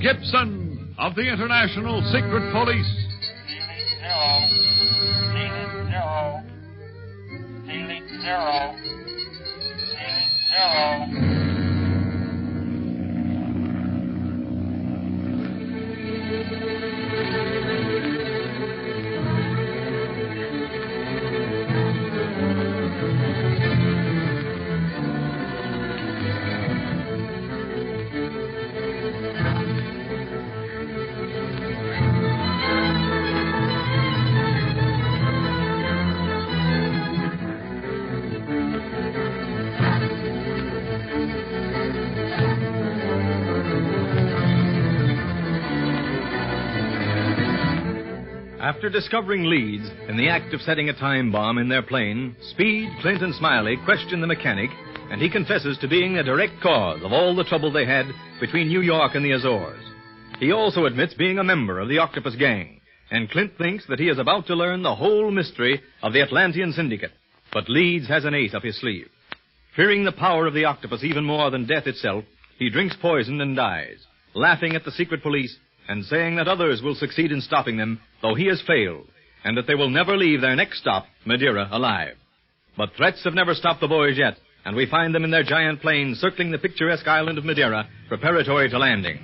Gibson of the International Secret Police. Zero. After discovering leads in the act of setting a time bomb in their plane, Speed, Clint, and Smiley question the mechanic, and he confesses to being the direct cause of all the trouble they had between New York and the Azores. He also admits being a member of the Octopus gang, and Clint thinks that he is about to learn the whole mystery of the Atlantean Syndicate. But Leeds has an ace up his sleeve. Fearing the power of the Octopus even more than death itself, he drinks poison and dies, laughing at the secret police and saying that others will succeed in stopping them, though he has failed, and that they will never leave their next stop, Madeira, alive. But threats have never stopped the boys yet, and we find them in their giant plane circling the picturesque island of Madeira, preparatory to landing.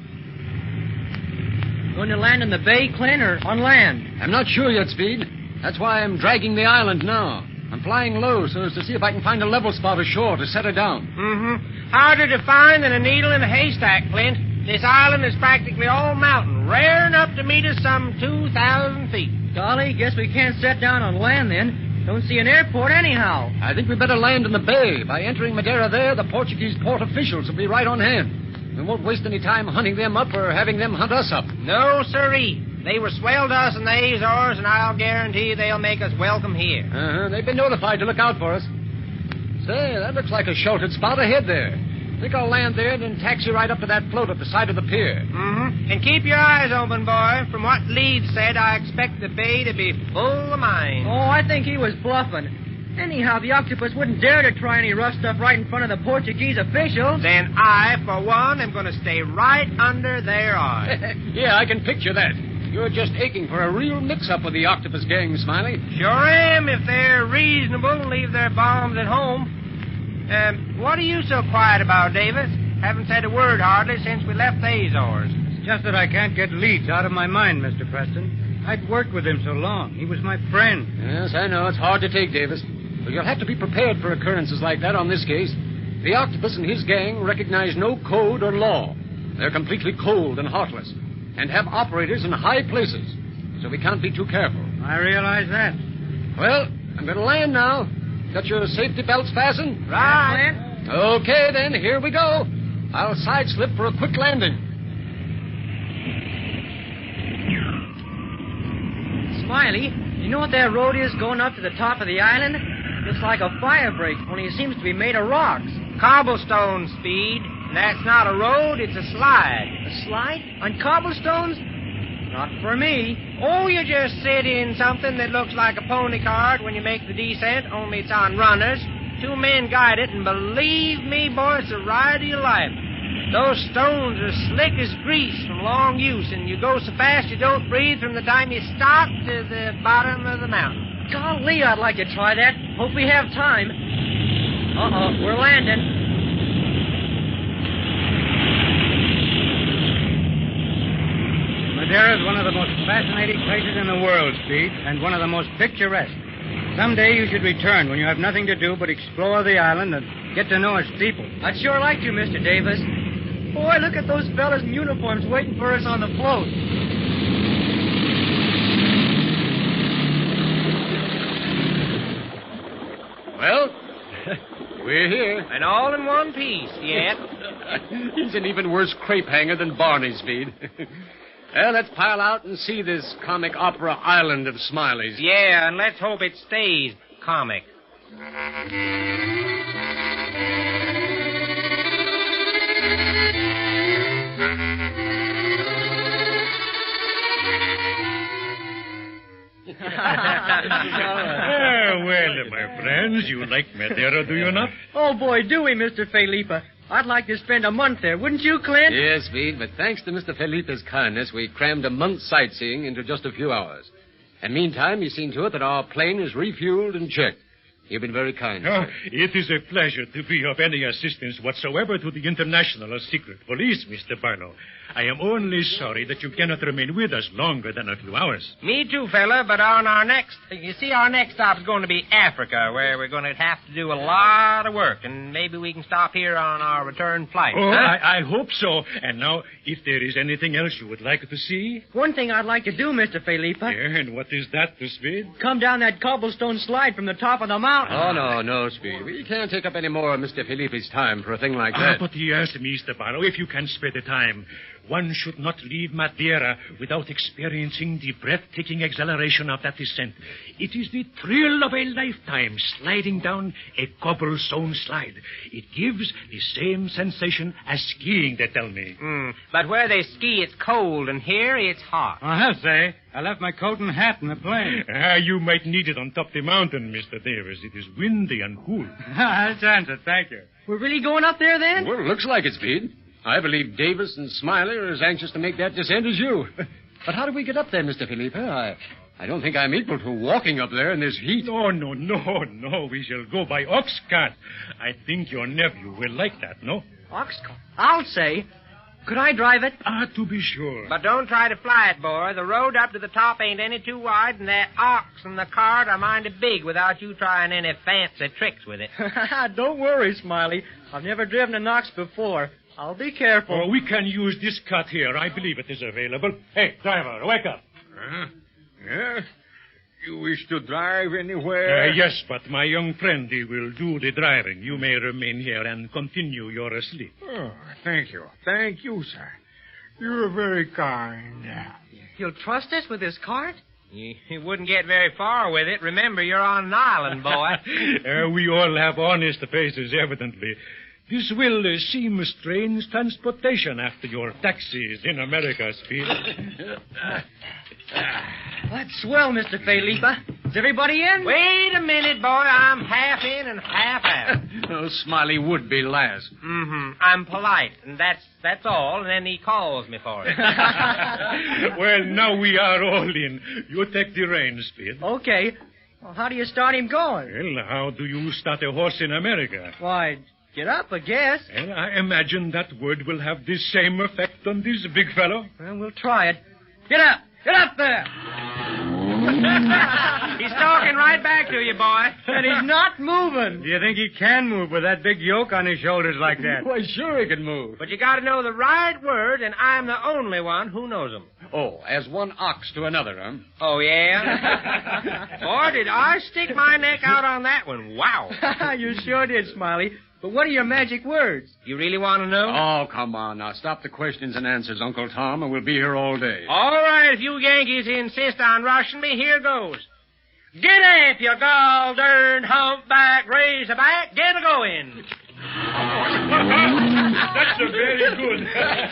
Going to land in the bay, Clint, or on land? I'm not sure yet, Speed. That's why I'm dragging the island now. I'm flying low so as to see if I can find a level spot ashore to set her down. Mm-hmm. Harder to find than a needle in a haystack, Clint. This island is practically all mountain, raring up to meet us some 2,000 feet. Golly, guess we can't set down on land then. Don't see an airport anyhow. I think we better land in the bay. By entering Madeira there, the Portuguese port officials will be right on hand. We won't waste any time hunting them up or having them hunt us up. No, sirree. They were swell to us in the Azores, and I'll guarantee they'll make us welcome here. They've been notified to look out for us. Say, that looks like a sheltered spot ahead there. I think I'll land there and then taxi right up to that float at the side of the pier. Mm-hmm. And keep your eyes open, boy. From what Leeds said, I expect the bay to be full of mines. Oh, I think he was bluffing. Anyhow, the Octopus wouldn't dare to try any rough stuff right in front of the Portuguese officials. Then I, for one, am going to stay right under their eyes. Yeah, I can picture that. You're just aching for a real mix-up with the Octopus gang, Smiley. Sure am, if they're reasonable and leave their bombs at home. What are you so quiet about, Davis? Haven't said a word hardly since we left the Azores. It's just that I can't get Leeds out of my mind, Mr. Preston. I'd worked with him so long. He was my friend. Yes, I know. It's hard to take, Davis. But you'll have to be prepared for occurrences like that on this case. The Octopus and his gang recognize no code or law. They're completely cold and heartless, and have operators in high places. So we can't be too careful. I realize that. Well, I'm going to land now. Got your safety belts fastened? Right. Okay, then, here we go. I'll side-slip for a quick landing. Smiley, you know what that road is going up to the top of the island? It's like a fire break, only it seems to be made of rocks. Cobblestone, Speed. That's not a road, it's a slide. A slide? On cobblestones? Not for me. Oh, you just sit in something that looks like a pony cart when you make the descent, only it's on runners. 2 men guide it, and believe me, boy, it's a ride of your life. Those stones are slick as grease from long use, and you go so fast you don't breathe from the time you stop to the bottom of the mountain. Golly, I'd like to try that. Hope we have time. Uh-oh, we're landing. Madeira is one of the most fascinating places in the world, Speed, and one of the most picturesque. Someday you should return when you have nothing to do but explore the island and get to know its people. I'd sure like to, Mr. Davis. Boy, look at those fellas in uniforms waiting for us on the float. Well, we're here. And all in one piece, yet. He's an even worse crepe hanger than Barney, Speed. Well, let's pile out and see this comic opera island of Smileys. Yeah, and let's hope it stays comic. Well, my friends, you like Madeira, do you not? Oh, boy, do we, Mr. Felipa. I'd like to spend a month there, wouldn't you, Clint? Yes, Speed, but thanks to Mr. Felipe's kindness, we crammed a month's sightseeing into just a few hours. And meantime, he's seen to it that our plane is refueled and checked. You've been very kind, sir. It is a pleasure to be of any assistance whatsoever to the International Secret Police, Mr. Barlow. I am only sorry that you cannot remain with us longer than a few hours. Me too, fella, but on our next... You see, our next stop is going to be Africa, where we're going to have to do a lot of work, and maybe we can stop here on our return flight. Oh, huh? I hope so. And now, if there is anything else you would like to see... One thing I'd like to do, Mr. Felipe. Yeah, and what is that, Speed? Come down that cobblestone slide from the top of the mountain. Oh, no, Speed. We can't take up any more of Mr. Felipe's time for a thing like that. But yes, Mr. Barlow, if you can spare the time... One should not leave Madeira without experiencing the breathtaking exhilaration of that descent. It is the thrill of a lifetime sliding down a cobblestone slide. It gives the same sensation as skiing, they tell me. But where they ski, it's cold, and here it's hot. I'll say. I left my coat and hat in the plane. You might need it on top the mountain, Mr. Davis. It is windy and cool. I'll chance it, thank you. We're really going up there, then? Well, it looks like it, Speed. I believe Davis and Smiley are as anxious to make that descent as you. But how do we get up there, Mr. Felipe? I don't think I'm equal to walking up there in this heat. No. We shall go by ox cart. I think your nephew will like that, no? Ox cart? I'll say. Could I drive it? To be sure. But don't try to fly it, boy. The road up to the top ain't any too wide, and that ox and the cart are mighty big without you trying any fancy tricks with it. Don't worry, Smiley. I've never driven an ox before. I'll be careful. We can use this cart here. I believe it is available. Hey, driver, wake up. Yeah? You wish to drive anywhere? Yes, but my young friend, he will do the driving. You may remain here and continue your sleep. Oh, thank you. Thank you, sir. You're very kind. You'll trust us with this cart? You wouldn't get very far with it. Remember, you're on an island, boy. We all have honest faces, evidently. This will seem strange transportation after your taxis in America, Speed. That's swell, Mr. Felipe. Is everybody in? Wait a minute, boy. I'm half in and half out. Smiley would be last. I'm polite, and that's all, and then he calls me for it. Well, now we are all in. You take the reins, Speed. Okay. Well, how do you start him going? Well, how do you start a horse in America? Why, get up, I guess. Well, I imagine that word will have the same effect on this big fellow. Well, we'll try it. Get up! Get up there! He's talking right back to you, boy. And he's not moving. Do you think he can move with that big yoke on his shoulders like that? Why, sure he can move. But you got to know the right word, and I'm the only one who knows them. Oh, as one ox to another, huh? Oh, yeah? Boy, did I stick my neck out on that one. Wow. You sure did, Smiley. But what are your magic words? You really want to know? Oh, come on. Now, stop the questions and answers, Uncle Tom, and we'll be here all day. All right, if you Yankees insist on rushing me, here goes. Get up, you gall-darned humpback razorback. Get a-going. That's a very good.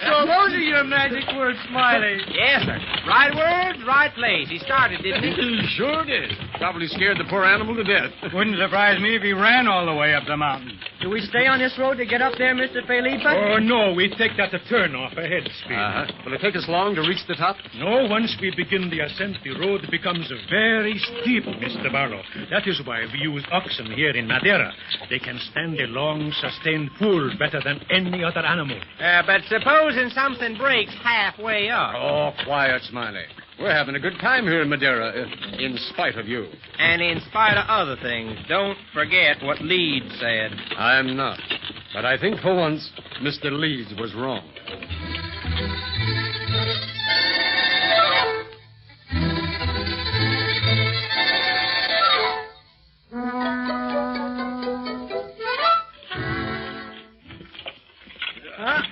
So those are your magic words, Smiley. Yes, sir. Right words, right place. He started, didn't he? He sure did. Probably scared the poor animal to death. Wouldn't surprise me if he ran all the way up the mountain. Do we stay on this road to get up there, Mr. Felipe? Oh, no, we take that a turn off ahead, Speed. Will it take us long to reach the top? No, once we begin the ascent, the road becomes very steep, Mr. Barlow. That is why we use oxen here in Madeira. They can stand a long, sustained pull better than any other animal. But supposing something breaks halfway up. Oh, quiet, Smiley. We're having a good time here in Madeira, in spite of you. And in spite of other things, don't forget what Leeds said. I'm not. But I think for once, Mr. Leeds was wrong.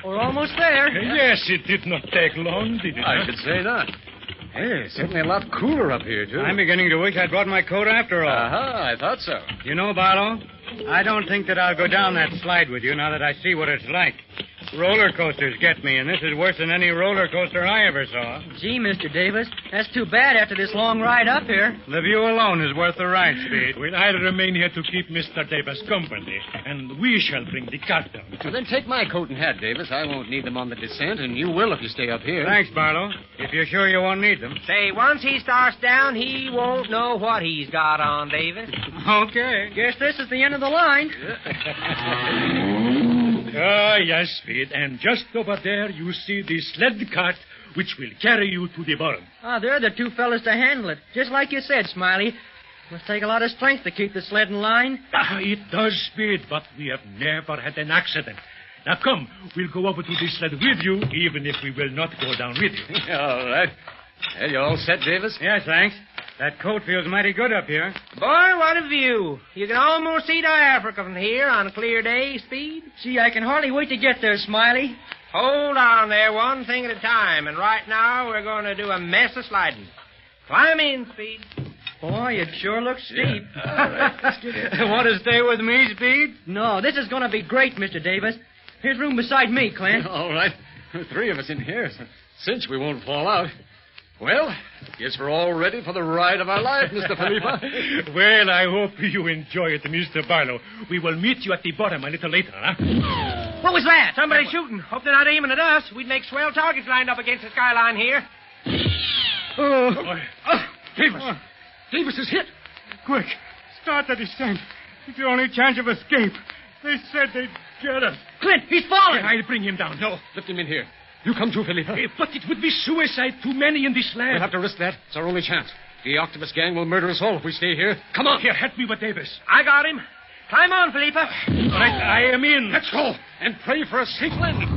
We're almost there. Yes, it did not take long, did it? I should say not. Hey, certainly a lot cooler up here, too. I'm beginning to wish I'd brought my coat after all. I thought so. You know, Barlow, I don't think that I'll go down that slide with you now that I see what it's like. Roller coasters get me, and this is worse than any roller coaster I ever saw. Gee, Mr. Davis, that's too bad after this long ride up here. The view alone is worth the ride, Speed. Well, I'll remain here to keep Mr. Davis company, and we shall bring the cart down. Well, then take my coat and hat, Davis. I won't need them on the descent, and you will if you stay up here. Thanks, Barlow. If you're sure you won't need them. Say, once he starts down, he won't know what he's got on, Davis. Okay. Guess this is the end of the line. Ah, yes, Speed. And just over there, you see the sled cart, which will carry you to the barn. Ah, they're the two fellas to handle it. Just like you said, Smiley. Must take a lot of strength to keep the sled in line. Ah, it does, Speed, but we have never had an accident. Now, come, we'll go over to the sled with you, even if we will not go down with you. All right. Well, you all set, Davis? Yes, thanks. That coat feels mighty good up here. Boy, what a view. You can almost see Africa from here on a clear day, Speed. Gee, I can hardly wait to get there, Smiley. Hold on there, one thing at a time. And right now, we're going to do a mess of sliding. Climb in, Speed. Boy, it sure looks steep. All right, let's get in. Want to stay with me, Speed? No, this is going to be great, Mr. Davis. Here's room beside me, Clint. All right. 3 of us in here. Cinch we won't fall out. Well, guess we're all ready for the ride of our life, Mr. Felipe. Well, I hope you enjoy it, Mr. Barlow. We will meet you at the bottom a little later, huh? What was that? Somebody shooting. Hope they're not aiming at us. We'd make swell targets lined up against the skyline here. Davis. Davis is hit. Quick, start the descent. It's the only chance of escape. They said they'd get us. Clint, he's falling. I'll bring him down. No. Lift him in here. You come too, Felipe. But it would be suicide. Too many in this land. We'll have to risk that. It's our only chance. The Octopus gang will murder us all if we stay here. Come on. Here, help me with Davis. I got him. Climb on, Felipe. All right, I am in. Let's go. And pray for a safe landing.